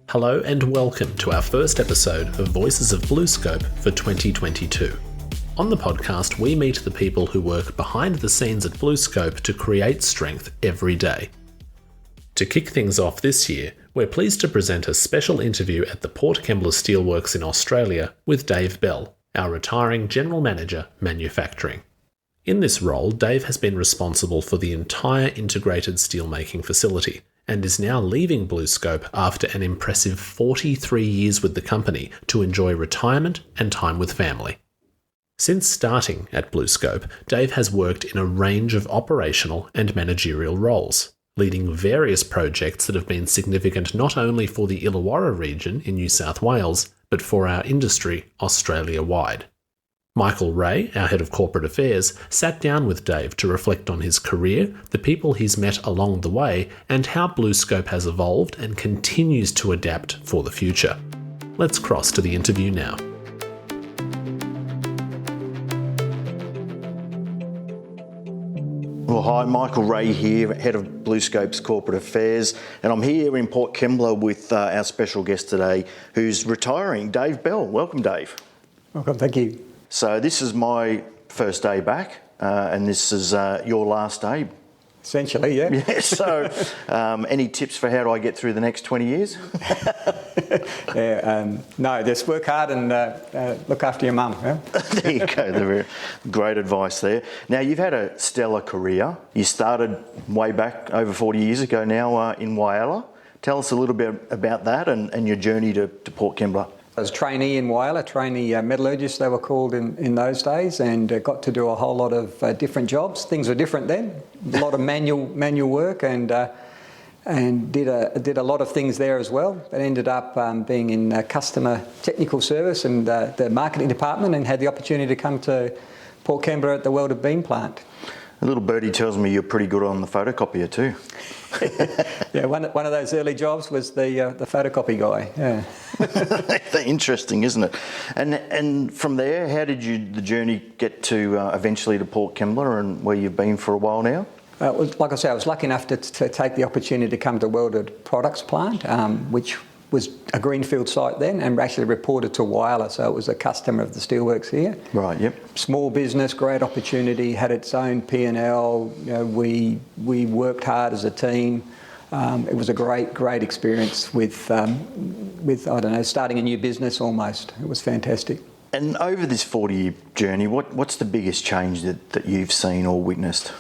Hello and welcome to our first episode of Voices of BlueScope for 2022. On the podcast, we meet the people who work behind the scenes at BlueScope to create strength every day. To kick things off this year, we're pleased to present a special interview at the Port Kembla Steelworks in Australia with Dave Bell, our retiring General Manager, Manufacturing. In this role, Dave has been responsible for the entire integrated steelmaking facility, and is now leaving BlueScope after an impressive 43 years with the company to enjoy retirement and time with family. Since starting at BlueScope, Dave has worked in a range of operational and managerial roles, leading various projects that have been significant not only for the Illawarra region in New South Wales, but for our industry Australia-wide. Michael Reay, our Head of Corporate Affairs, sat down with Dave to reflect on his career, the people he's met along the way, and how BlueScope has evolved and continues to adapt for the future. Let's cross to the interview now. Well, hi, Michael Reay here, Head of BlueScope's Corporate Affairs, and I'm here in Port Kembla with our special guest today, who's retiring, Dave Bell. Welcome, Dave. Welcome, thank you. So this is my first day back, and this is your last day. Essentially, yeah. Yeah, so any tips for how do I get through the next 20 years? No, just work hard and look after your mum. Yeah? There you go, great advice there. Now, you've had a stellar career. You started way back over 40 years ago now in Whyalla. Tell us a little bit about that and your journey to Port Kembla. I was a trainee in Whyalla, trainee metallurgist they were called in those days, and got to do a whole lot of different jobs. Things were different then, a lot of manual work, and did a lot of things there as well. But ended up being in customer technical service and the marketing department, and had the opportunity to come to Port Kembla at the welded beam plant. A little birdie tells me you're pretty good on the photocopier too. Yeah, one of those early jobs was the photocopy guy. Yeah. Interesting, isn't it? And from there, how did the journey get to eventually to Port Kembla and where you've been for a while now? Like I say, I was lucky enough to take the opportunity to come to Welded Products Plant, which was a greenfield site then, and actually reported to Whyalla, so it was a customer of the steelworks here. Right, yep. Small business, great opportunity, had its own P&L. You know, we worked hard as a team. It was a great experience with I don't know, starting a new business almost. It was fantastic. And over this 40-year journey, what's the biggest change that you've seen or witnessed?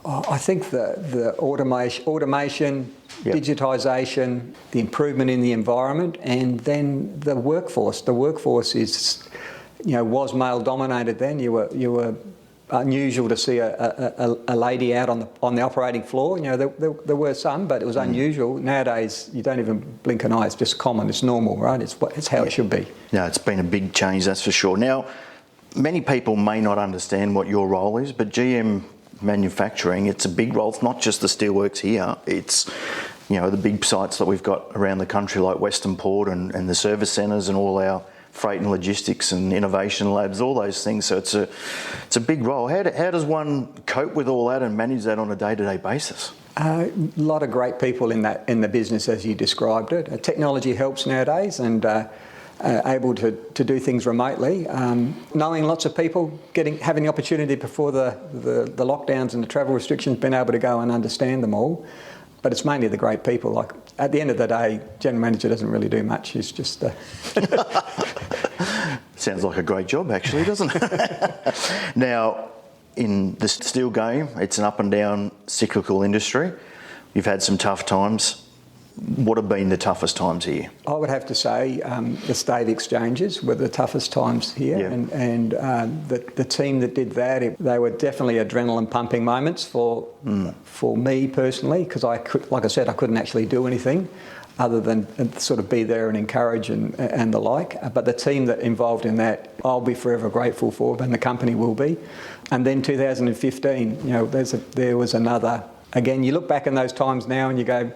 I think the automation, yep, digitisation, the improvement in the environment, and then the workforce. The workforce was male dominated then. You were unusual to see a lady out on the operating floor. You know, there were some, but it was unusual. Nowadays, you don't even blink an eye. It's just common. It's normal, right? It's how it should be. No, it's been a big change, that's for sure. Now, many people may not understand what your role is, but GM Manufacturing, it's a big role. It's not just the steelworks here. It's, you know, the big sites that we've got around the country like Western Port and the service centres and all our freight and logistics and innovation labs, all those things. So it's a big role. How does one cope with all that and manage that on a day-to-day basis? A lot of great people in the business, as you described it. Technology helps nowadays, and able to do things remotely. Knowing lots of people, having the opportunity before the lockdowns and the travel restrictions, being able to go and understand them all. But it's mainly the great people. Like, at the end of the day, general manager doesn't really do much. He's just Sounds like a great job, actually, doesn't it? Now, in the steel game, it's an up and down cyclical industry. You've had some tough times. What have been the toughest times here? I would have to say the state exchanges were the toughest times here, yeah. and the team that did that, they were definitely adrenaline pumping moments for me personally, because like I said, I couldn't actually do anything other than sort of be there and encourage and the like. But the team that involved in that, I'll be forever grateful for, and the company will be. And then 2015, you know, there was another. Again, you look back in those times now and you go,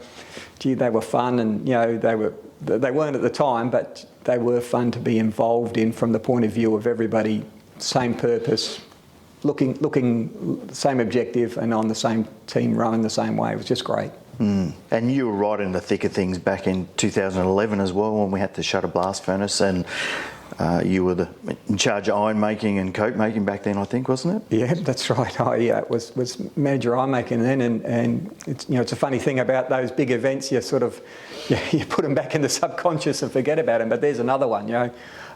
gee, they were fun, and you know they weren't at the time, but they were fun to be involved in from the point of view of everybody same purpose, looking same objective, and on the same team rowing the same way. It was just great. And you were right in the thick of things back in 2011 as well, when we had to shut a blast furnace, and you were in charge of iron making and coke making back then, I think, wasn't it? Yeah, that's right. I was manager iron making then, and it's a funny thing about those big events. You sort of you put them back in the subconscious and forget about them. But there's another one.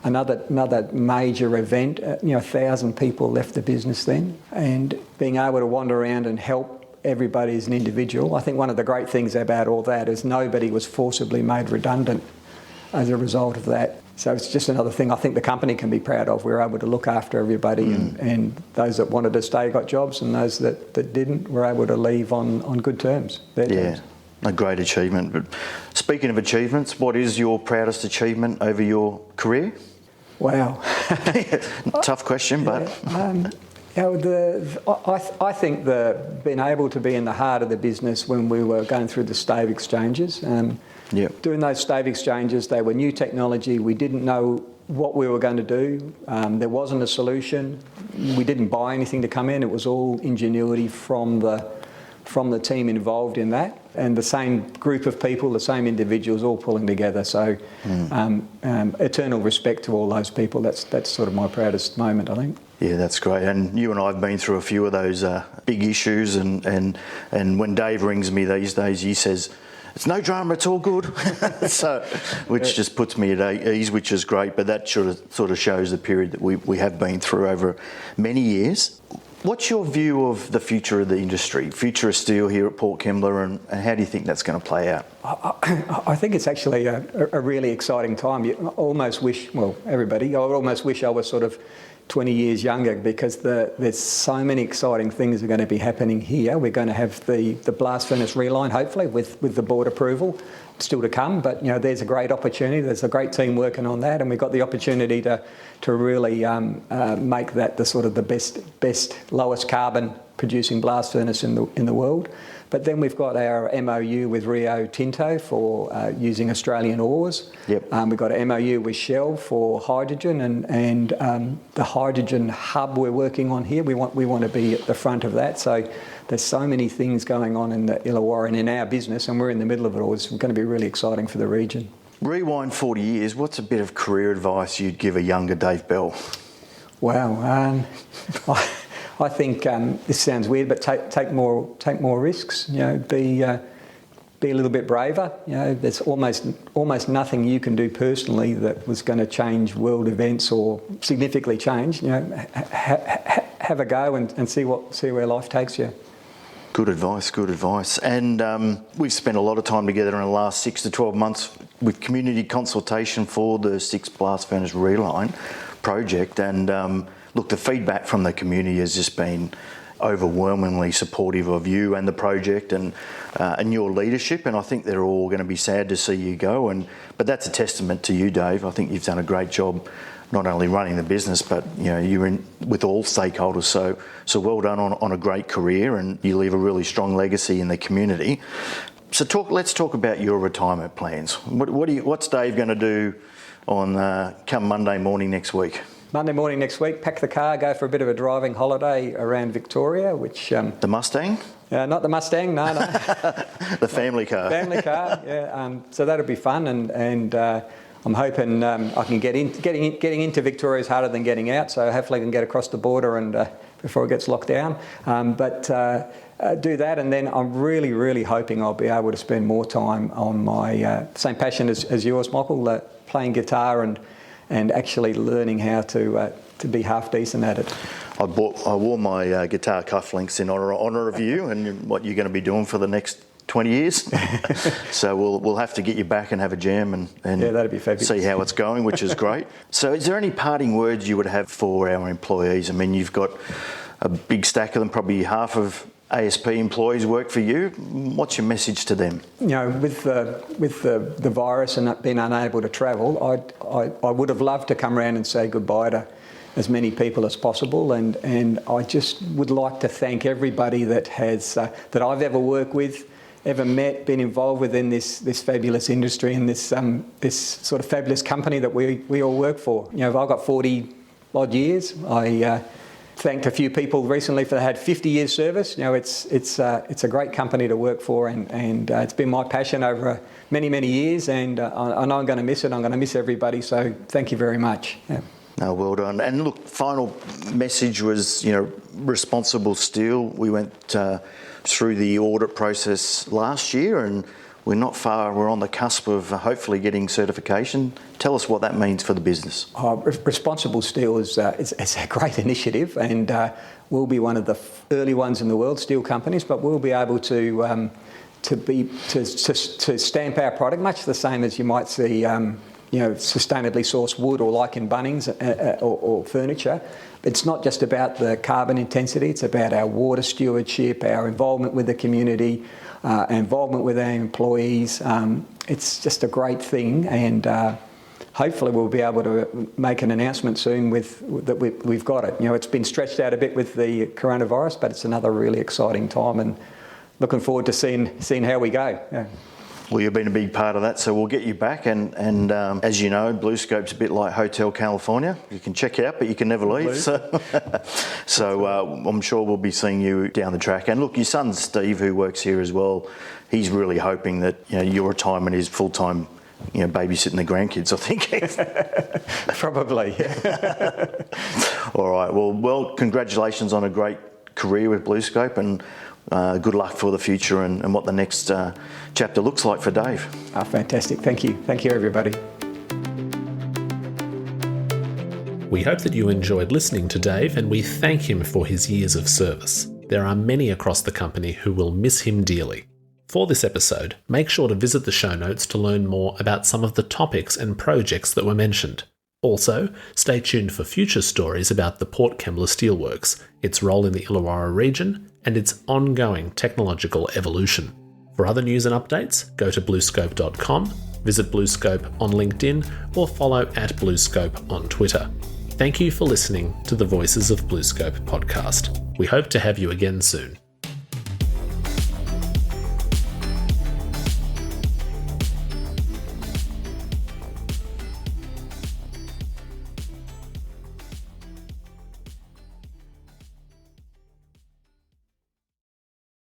Another major event. 1,000 people left the business then, and being able to wander around and help everybody as an individual. I think one of the great things about all that is nobody was forcibly made redundant as a result of that. So it's just another thing I think the company can be proud of. We were able to look after everybody, and those that wanted to stay got jobs, and those that didn't were able to leave on good terms. Terms. A great achievement. But speaking of achievements, what is your proudest achievement over your career? Wow. Tough question, but... I think being able to be in the heart of the business when we were going through the stave exchanges, doing those stave exchanges, they were new technology. We didn't know what we were going to do. There wasn't a solution. We didn't buy anything to come in. It was all ingenuity from the team involved in that, and the same group of people, the same individuals, all pulling together. So, eternal respect to all those people. That's sort of my proudest moment, I think. Yeah, that's great. And you and I have been through a few of those big issues, and when Dave rings me these days, he says, "It's no drama, it's all good." Which just puts me at ease, which is great. But that sort of shows the period that we have been through over many years. What's your view of the future of the industry, future of steel here at Port Kembla, and how do you think that's going to play out? I think it's actually a really exciting time. I almost wish I was sort of 20 years younger, because there's so many exciting things are going to be happening here. We're going to have the blast furnace reline, hopefully, with the board approval, still to come. But there's a great opportunity. There's a great team working on that, and we've got the opportunity to really make that the sort of the best lowest carbon producing blast furnace in the world. But then we've got our MOU with Rio Tinto for using Australian ores. Yep. We've got an MOU with Shell for hydrogen, and the hydrogen hub we're working on here. We want to be at the front of that. So there's so many things going on in the Illawarra and in our business, and we're in the middle of it all. It's going to be really exciting for the region. Rewind 40 years. What's a bit of career advice you'd give a younger Dave Bell? Wow. I think this sounds weird, but take more risks. Be a little bit braver. There's almost nothing you can do personally that was going to change world events or significantly change. Have a go and see where life takes you. Good advice. And we've spent a lot of time together in the last 6 to 12 months with community consultation for the 6th Blast Furnace Reline project. And look, the feedback from the community has just been overwhelmingly supportive of you and the project and your leadership. And I think they're all going to be sad to see you go. But that's a testament to you, Dave. I think you've done a great job, not only running the business, but you're in with all stakeholders. So well done on a great career, and you leave a really strong legacy in the community. So let's talk about your retirement plans. What's Dave going to do on come Monday morning next week? Monday morning next week, pack the car, go for a bit of a driving holiday around Victoria, which... The Mustang? Not the Mustang, no. The family car. Family car, yeah. So that'll be fun, and I'm hoping I can getting into Victoria is harder than getting out, so hopefully I can get across the border and before it gets locked down. But do that, and then I'm really, really hoping I'll be able to spend more time on my same passion as yours, Michael, playing guitar and actually learning how to be half decent at it. I wore my guitar cufflinks in honour of you and what you're going to be doing for the next 20 years. So we'll have to get you back and have a jam and yeah, that'd be fabulous. See how it's going, which is great. So is there any parting words you would have for our employees? I mean, you've got a big stack of them, probably half of ASP employees work for you. What's your message to them? With the virus and being unable to travel, I would have loved to come around and say goodbye to as many people as possible, and I just would like to thank everybody that has that I've ever worked with, ever met, been involved within this fabulous industry and this sort of fabulous company that we all work for. I've got 40 odd years. I thanked a few people recently for they had 50 years service. It's a great company to work for, and it's been my passion over many years, and I know I'm going to miss it. I'm going to miss everybody. So thank you very much. Yeah. No, well done. And look, final message was, responsible steel. We went through the audit process last year, and we're not far. We're on the cusp of hopefully getting certification. Tell us what that means for the business. Responsible steel is it's a great initiative, and we'll be one of the early ones in the world, steel companies. But we'll be able to stamp our product much the same as you might see. Sustainably sourced wood, or like in Bunnings or furniture. It's not just about the carbon intensity, it's about our water stewardship, our involvement with the community, our involvement with our employees. It's just a great thing, and hopefully we'll be able to make an announcement soon that we've got it. It's been stretched out a bit with the coronavirus, but it's another really exciting time, and looking forward to seeing how we go. Yeah. Well, you've been a big part of that, so we'll get you back. And as you know, BlueScope's a bit like Hotel California. You can check out, but you can never leave. So I'm sure we'll be seeing you down the track. And look, your son Steve, who works here as well, he's really hoping that your retirement is full-time, babysitting the grandkids, I think. Probably. All right. Well, congratulations on a great career with BlueScope, and good luck for the future and what the next chapter looks like for Dave. Fantastic. Thank you. Thank you, everybody. We hope that you enjoyed listening to Dave, and we thank him for his years of service. There are many across the company who will miss him dearly. For this episode, make sure to visit the show notes to learn more about some of the topics and projects that were mentioned. Also, stay tuned for future stories about the Port Kembla Steelworks, its role in the Illawarra region, and its ongoing technological evolution. For other news and updates, go to bluescope.com, visit BlueScope on LinkedIn, or follow @BlueScope on Twitter. Thank you for listening to the Voices of BlueScope podcast. We hope to have you again soon.